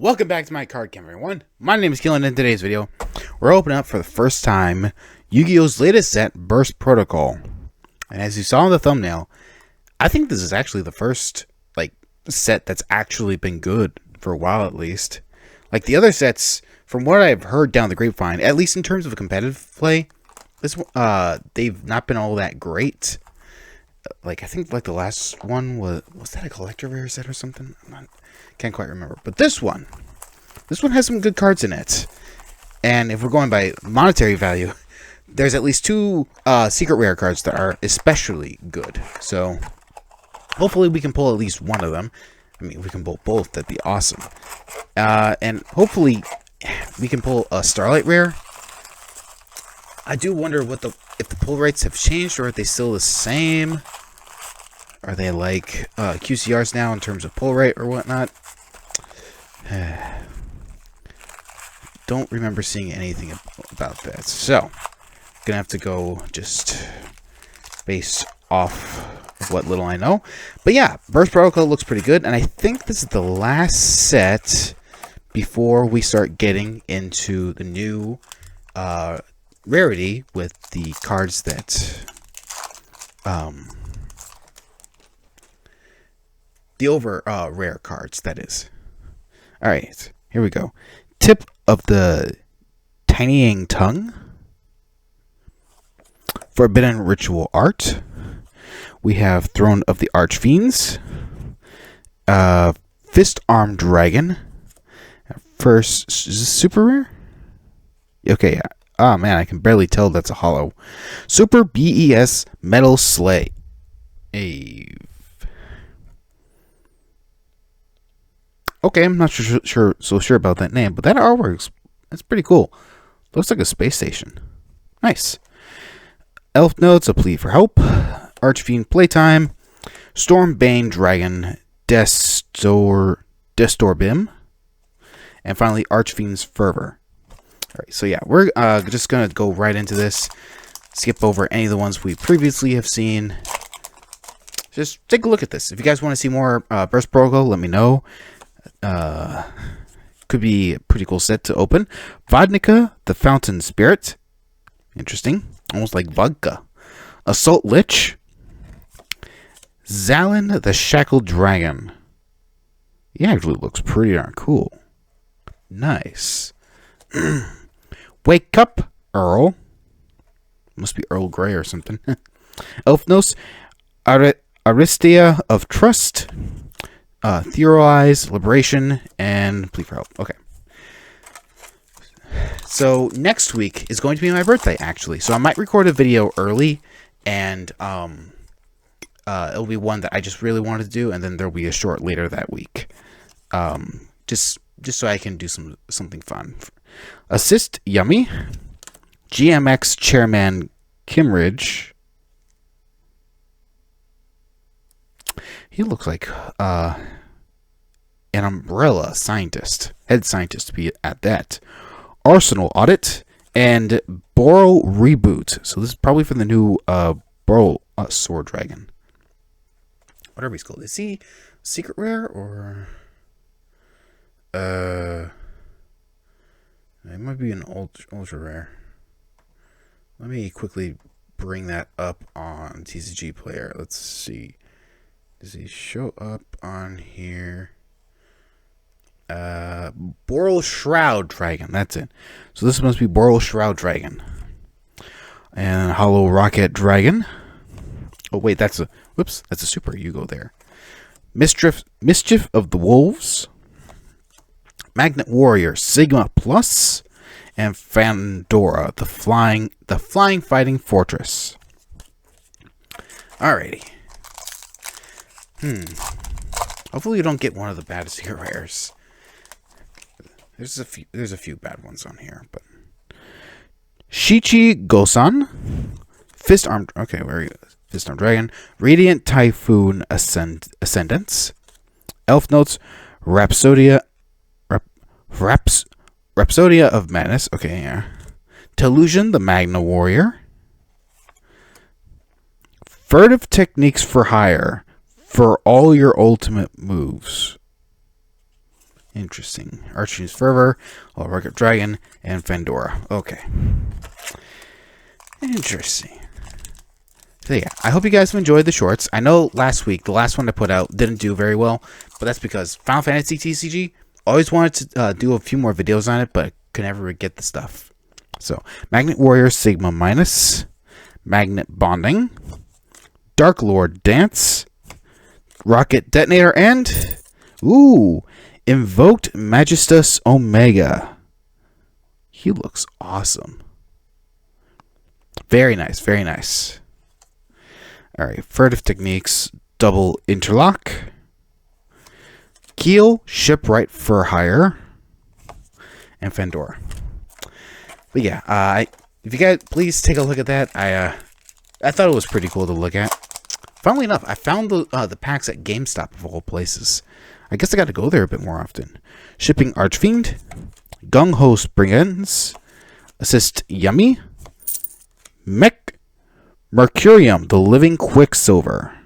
Welcome back to my card camp, everyone. My name is Keelan, and in today's video, we're opening up for the first time Yu-Gi-Oh's latest set, Burst Protocol. And as you saw in the thumbnail, I think this is actually the first set that's actually been good for a while, at least. Like the other sets, from what I've heard down the grapevine, at least in terms of competitive play, this they've not been all that great. I think the last one was that a collector rare set or something? Can't quite remember. But this one has some good cards in it. And if we're going by monetary value, there's at least two secret rare cards that are especially good. So hopefully we can pull at least one of them. I mean, if we can pull both, that'd be awesome. And hopefully we can pull a Starlight rare. I do wonder if the pull rates have changed, or are they still the same? Are they like QCRs now in terms of pull rate or whatnot? Don't remember seeing anything about that. So, gonna have to go just based off of what little I know. But yeah, Burst Protocol looks pretty good, and I think this is the last set before we start getting into the new rarity with the cards that the over rare cards, that is. Alright, here we go. Tip of the Tinying Tongue. Forbidden Ritual Art. We have Throne of the Archfiends. Fist Arm Dragon. First, is this super rare? Okay, yeah. Oh man, I can barely tell that's a holo. Super BES Metal Slay. Okay, I'm not so sure about that name, but that artwork's that's pretty cool. Looks like a space station. Nice. Elf Notes, A Plea for Help. Archfiend Playtime. Stormbane Dragon. Destorbim. And finally, Archfiend's Fervor. Alright, so yeah, we're just going to go right into this. Skip over any of the ones we previously have seen. Just take a look at this. If you guys want to see more Burst Protocol, let me know. Could be a pretty cool set to open. Vodnica, the Fountain Spirit. Interesting. Almost like vodka. Assault Lich. Zalin, the Shackled Dragon. He actually looks pretty darn cool. Nice. Wake Up, Earl. Must be Earl Grey or something. Elfnos, Aristia of Trust. Theorize, Liberation, and Plea for Help. Okay. So next week is going to be my birthday, actually. So I might record a video early, and it'll be one that I just really wanted to do, and then there'll be a short later that week. Just so I can do something fun. Assist Yummy. GMX Chairman Kimridge. He looks like an umbrella scientist. Head scientist to be at that. Arsenal Audit. And Boral Reboot. So this is probably for the new Boral Sword Dragon. Whatever he's called. Is he secret rare or... it might be an ultra rare. Let me quickly bring that up on TCG Player. Let's see. Does he show up on here? Boral Shroud Dragon. That's it. So this must be Boral Shroud Dragon. And Hollow Rocket Dragon. Oh wait, that's a super Yugioh there. Mischief of the Wolves. Magnet Warrior Sigma Plus. And Fandora, the flying fighting fortress. Alrighty. Hopefully you don't get one of the baddest secret rares. There's a few bad ones on here, but Shichi Gosan, Fist Arm. Okay, where are you? Fist Arm Dragon, Radiant Typhoon Ascendants, Elf Notes, Rhapsodia of Madness. Okay, yeah. Telusion, the Magna Warrior, Furtive Techniques for Hire. For all your ultimate moves. Interesting. Archie's Fervor, Rocket Dragon, and Fandora. Okay. Interesting. So yeah, I hope you guys have enjoyed the shorts. I know last week, the last one I put out didn't do very well, but that's because Final Fantasy TCG, always wanted to do a few more videos on it, but could never get the stuff. So, Magnet Warrior Sigma Minus, Magnet Bonding, Dark Lord Dance, Rocket Detonator, and, ooh, Invoked Magistus Omega. He looks awesome. Very nice, very nice. Alright, Furtive Techniques, Double Interlock, Keel, Shipwright for Hire, and Fandora. But yeah, if you guys please take a look at that. I thought it was pretty cool to look at. Funnily enough, I found the packs at GameStop of all places. I guess I got to go there a bit more often. Shipping Archfiend, Gung Ho Springends, Assist Yummy, Mech Mercurium, the Living Quicksilver.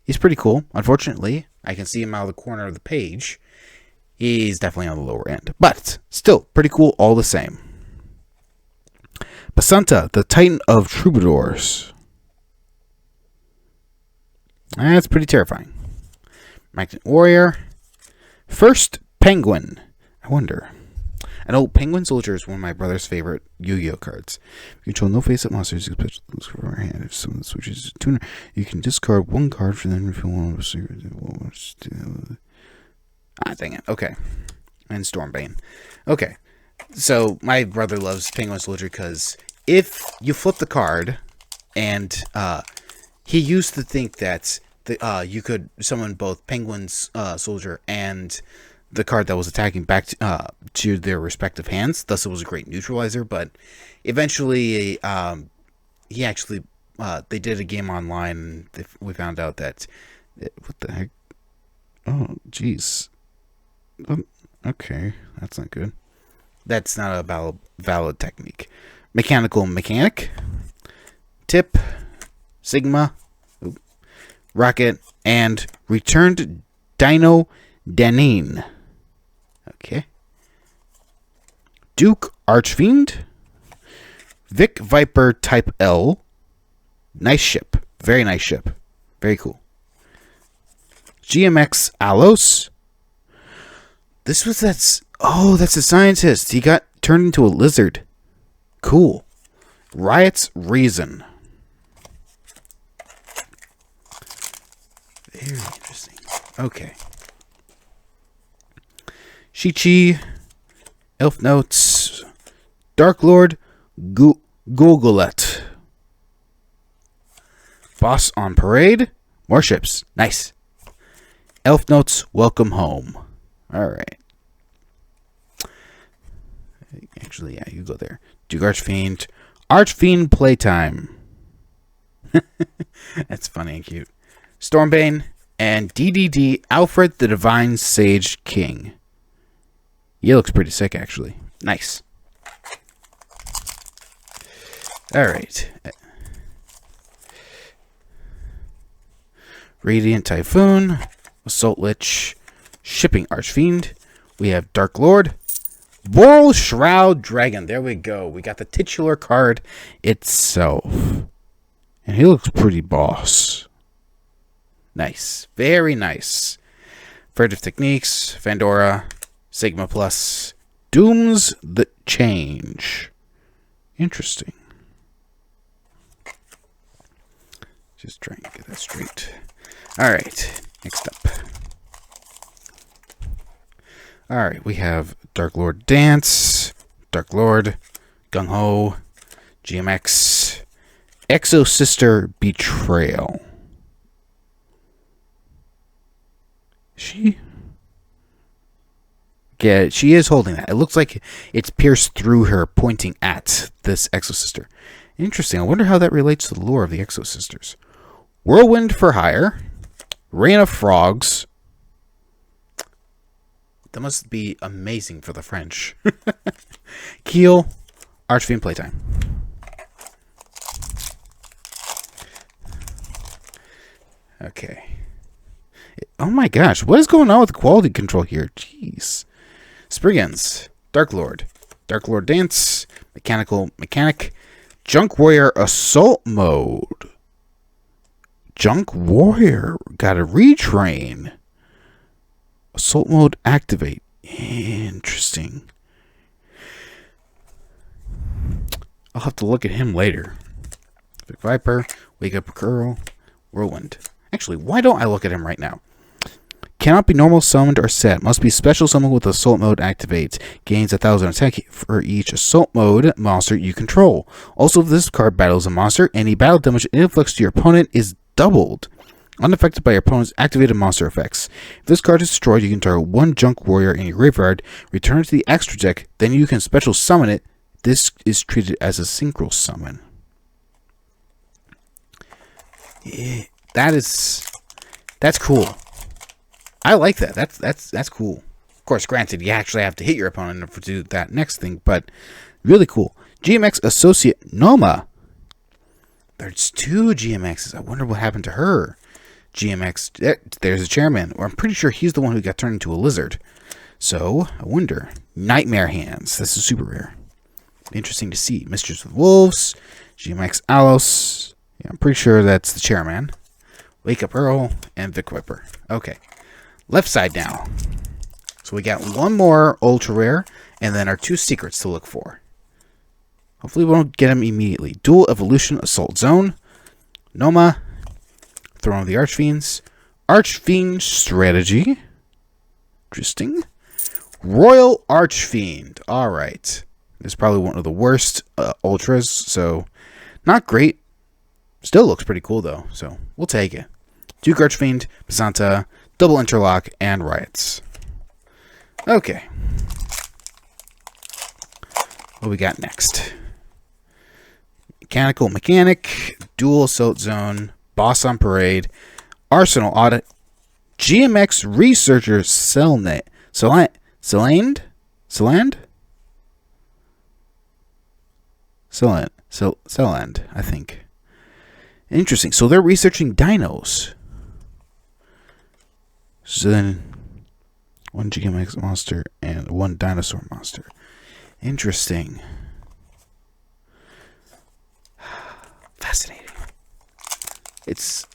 He's pretty cool. Unfortunately, I can see him out of the corner of the page. He's definitely on the lower end, but still pretty cool all the same. Basanta, the Titan of Troubadours. That's pretty terrifying. Magnet Warrior. First Penguin. I wonder. I know Penguin Soldier is one of my brother's favorite Yu-Gi-Oh cards. You control no face-up monsters, you can lose from our hand. If someone switches to tuner, you can discard one card for them if you want to. Dang it. Okay. And Stormbane. Okay. So, my brother loves Penguin Soldier because if you flip the card, and he used to think that you could summon both Penguin's Soldier and the card that was attacking back to their respective hands. Thus, it was a great neutralizer. But eventually, he actually they did a game online. And we found out that what the heck? Oh, jeez. Okay, that's not good. That's not a valid technique. Mechanical Mechanic, Tip, Sigma, Rocket, and Returned Dino Danine. Okay. Duke Archfiend, Vic Viper Type L. Nice ship. Very nice ship. Very cool. GMX Alos. This was that's a scientist. He got turned into a lizard. Cool. Riot's Reason. Very interesting. Okay. Shichi, Elf Notes, Dark Lord, Googlet. Boss on Parade, more ships. Nice. Elf Notes, Welcome Home. Alright. Actually, yeah, you go there. Duke Archfiend. Archfiend Playtime. That's funny and cute. Stormbane and DDD Alfred the Divine Sage King. He looks pretty sick, actually. Nice. Alright. Radiant Typhoon. Assault Lich. Shipping Archfiend. We have Dark Lord. Boral Shroud Dragon. There we go. We got the titular card itself. And he looks pretty boss. Nice. Very nice. Furtive Techniques. Fandora. Sigma Plus. Dooms the Change. Interesting. Just trying to get that straight. Alright. Next up. Alright, we have Dark Lord Dance, Dark Lord, Gung Ho, GMX, Exo Sister Betrayal. She? Yeah, she is holding that. It looks like it's pierced through her, pointing at this Exo Sister. Interesting. I wonder how that relates to the lore of the Exo Sisters. Whirlwind for Hire, Rain of Frogs. That must be amazing for the French. Keel, Archfiend Playtime. Okay. Oh my gosh, what is going on with the quality control here? Jeez. Spriggans, Dark Lord Dance, Mechanical Mechanic, Junk Warrior Assault Mode. Junk Warrior got a retrain. Assault Mode activate. Interesting. I'll have to look at him later. Big Viper, Wake Up Girl, Whirlwind. Actually, why don't I look at him right now? Cannot be normal summoned or set. Must be special summoned with assault mode activates. Gains 1,000 attack for each assault mode monster you control. Also, if this card battles a monster, any battle damage it inflicts to your opponent is doubled. Unaffected by your opponent's activated monster effects. If this card is destroyed, you can target one Junk Warrior in your graveyard, return it to the extra deck, then you can special summon it. This is treated as a synchro summon. Yeah, that's cool. I like that. That's cool. Of course, granted, you actually have to hit your opponent to do that next thing, but really cool. GMX Associate Noma. There's 2 GMXs. I wonder what happened to her. GMX, there's a chairman. Or I'm pretty sure he's the one who got turned into a lizard. So, I wonder. Nightmare Hands. This is super rare. Interesting to see. Mistress with Wolves. GMX Alos. Yeah, I'm pretty sure that's the chairman. Wake Up Earl. And Vic Viper. Okay. Left side now. So we got one more ultra rare, and then our 2 secrets to look for. Hopefully we won't get them immediately. Dual Evolution Assault Zone. Noma. Throne of the Archfiends. Archfiend Strategy. Interesting. Royal Archfiend. Alright. This is probably one of the worst ultras, so not great. Still looks pretty cool though, so we'll take it. Duke Archfiend, Basanta, Double Interlock, and Riots. Okay. What we got next? Mechanical Mechanic, Dual Assault Zone, Boss on Parade, Arsenal Audit, GMX Researcher Selnet. Celand, I think. Interesting. So they're researching dinos. So then, 1 GMX monster and 1 dinosaur monster. Interesting. Fascinating. It's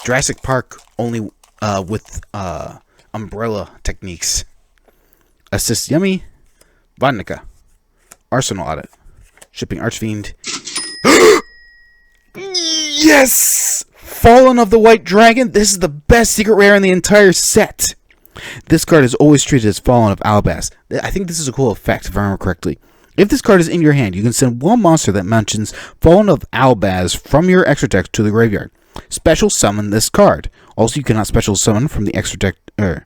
Jurassic Park only with umbrella techniques. Assist Yummy, Vodnica, Arsenal Audit, Shipping Archfiend. Yes! Fallen of the White Dragon. This is the best secret rare in the entire set. This card is always treated as Fallen of Albaz. I think this is a cool effect, if I remember correctly. If this card is in your hand, you can send one monster that mentions Fallen of Albaz from your extra deck to the graveyard. Special summon this card. Also, you cannot special summon from the extra deck for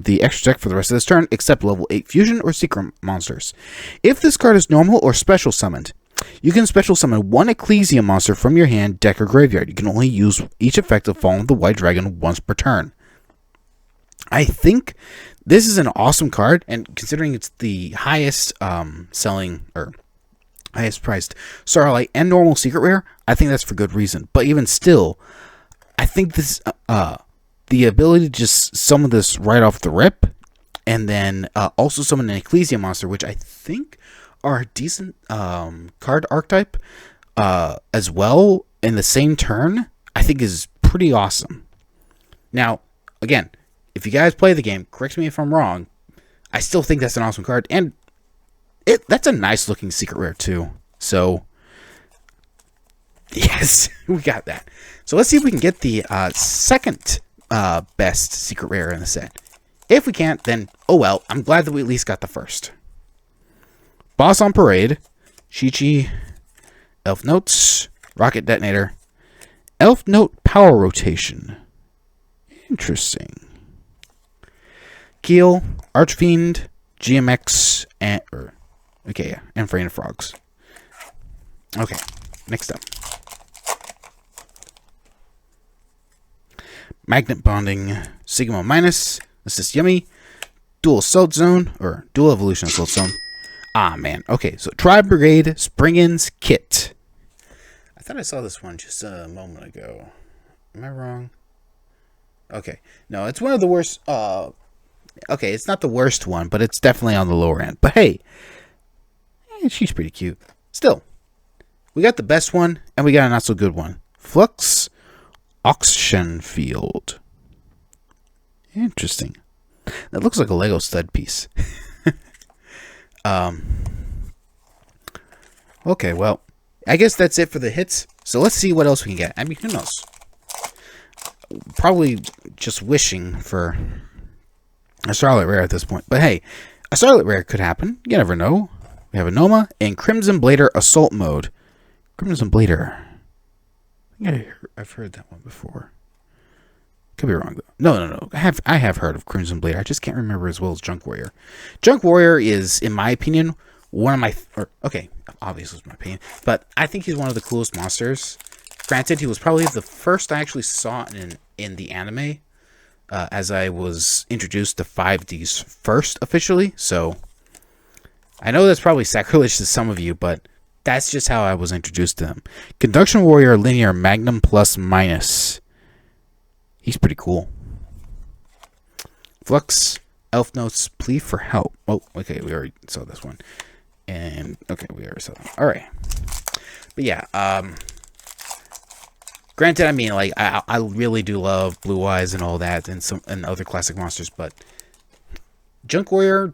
the rest of this turn, except level 8 fusion or secret monsters. If this card is normal or special summoned, you can special summon 1 Ecclesia monster from your hand, deck, or graveyard. You can only use each effect of Fallen of the White Dragon once per turn. I think this is an awesome card, and considering it's the highest selling or highest priced Starlight and normal secret rare, I think that's for good reason. But even still, I think this the ability to just summon this right off the rip, and then also summon an Ecclesia monster, which I think are a decent card archetype as well in the same turn, I think is pretty awesome. Now, again, if you guys play the game, correct me if I'm wrong, I still think that's an awesome card, and that's a nice looking secret rare too. So, yes, we got that. So let's see if we can get the second best secret rare in the set. If we can't, then oh well. I'm glad that we at least got the first. Boss on Parade, Chi-Chi, Elf Notes, Rocket Detonator, Elf Note Power Rotation. Interesting. Keel, Archfiend, GMX, and Frame of Frogs. Okay, next up. Magnet Bonding, Sigma Minus, Assist Yummy, Dual Assault Zone, or Dual Evolution Assault Zone. Ah, man. Okay, so Tribe Brigade, Springin's Kit. I thought I saw this one just a moment ago. Am I wrong? Okay. No, it's one of the worst. Okay, it's not the worst one, but it's definitely on the lower end. But hey, she's pretty cute. Still, we got the best one, and we got a not so good one. Flux Auction Field. Interesting. That looks like a Lego stud piece. Okay, well, I guess that's it for the hits. So let's see what else we can get. I mean, who knows? Probably just wishing for a Starlight Rare at this point. But hey, a Starlight Rare could happen. You never know. We have a Noma in Crimson Blader Assault Mode. Crimson Blader. I think I've heard that one before. Could be wrong though. No. I have heard of Crimson Blader. I just can't remember as well as Junk Warrior. Junk Warrior is, in my opinion, one of my... okay, obviously it's my opinion. But I think he's one of the coolest monsters. Granted, he was probably the first I actually saw in the anime. As I was introduced to 5Ds first officially. So, I know that's probably sacrilege to some of you, but that's just how I was introduced to him. Conduction Warrior Linear Magnum Plus Minus. He's pretty cool. Flux Elf Notes Plea for Help. Oh, okay, we already saw this one. And, okay, we already saw that. Alright. But yeah, granted, I mean, like, I really do love Blue Eyes and all that and other classic monsters, but Junk Warrior,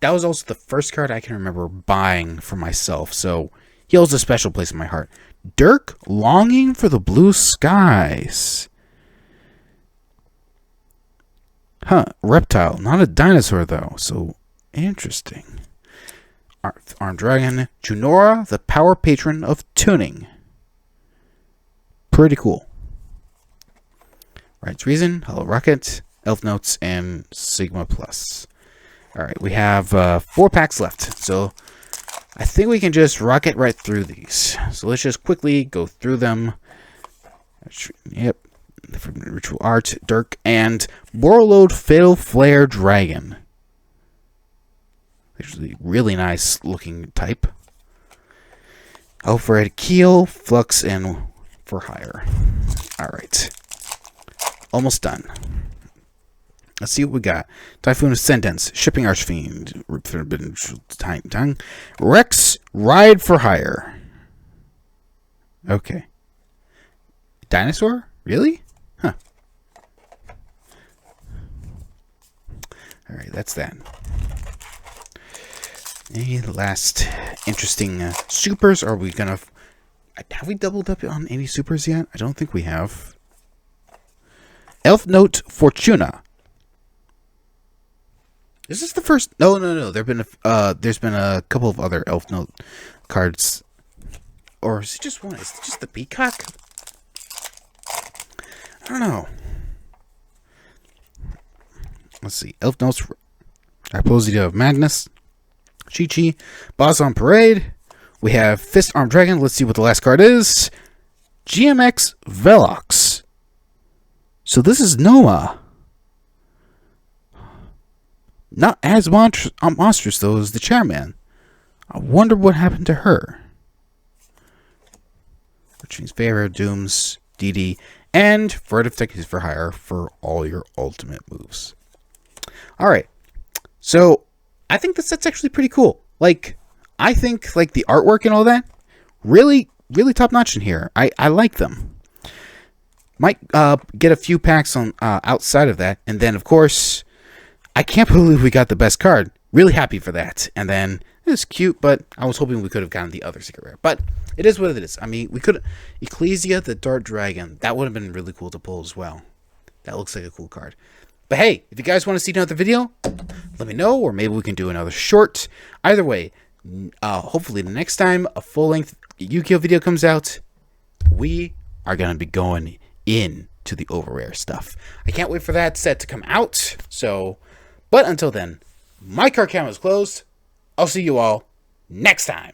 that was also the first card I can remember buying for myself, so he holds a special place in my heart. Dirk Longing for the Blue Skies. Huh, reptile, not a dinosaur though, so interesting. Armed Dragon, Junora, the Power Patron of Tuning. Pretty cool. Right's Reason, Hollow Rocket, Elf Notes, and Sigma Plus. Alright, we have 4 packs left, so I think we can just rocket right through these. So let's just quickly go through them. Yep. Ritual Art, Dirk, and Borreload Fatal Flare Dragon. Actually, really nice looking type. Alfred Keel, Flux, and For Hire. Alright. Almost done. Let's see what we got. Typhoon Ascendance, Shipping Archfiend, Tongue, Rex, Ride for Hire. Okay. Dinosaur? Really? Huh. Alright, that's that. Any last interesting supers? Are we gonna... have we doubled up on any supers yet? I don't think we have. Elf Note Fortuna. Is this the first? No. There's been a couple of other Elf Note cards. Or is it just one? Is it just the Peacock? I don't know. Let's see. Elf Notes. Apologia of Madness. Chi-Chi. Boss on Parade. We have Fist Armed Dragon. Let's see what the last card is. GMX Velox. So this is Noah. Not as monstrous, though, as the Chairman. I wonder what happened to her. Which means Favor, Dooms, DD, and Furtive Techniques for Hire for all your ultimate moves. Alright. So, I think the set's actually pretty cool. Like, I think, like, the artwork and all that, really, really top-notch in here. I like them. Might get a few packs on outside of that. And then, of course, I can't believe we got the best card. Really happy for that. And then, it's cute, but I was hoping we could have gotten the other secret rare. But it is what it is. I mean, we could... Ecclesia, the Dart Dragon. That would have been really cool to pull as well. That looks like a cool card. But hey, if you guys want to see another video, let me know, or maybe we can do another short. Either way, hopefully the next time a full-length Yugioh video comes out, we are going to be going into the over-rare stuff. I can't wait for that set to come out. So, but until then, my card count is closed. I'll see you all next time.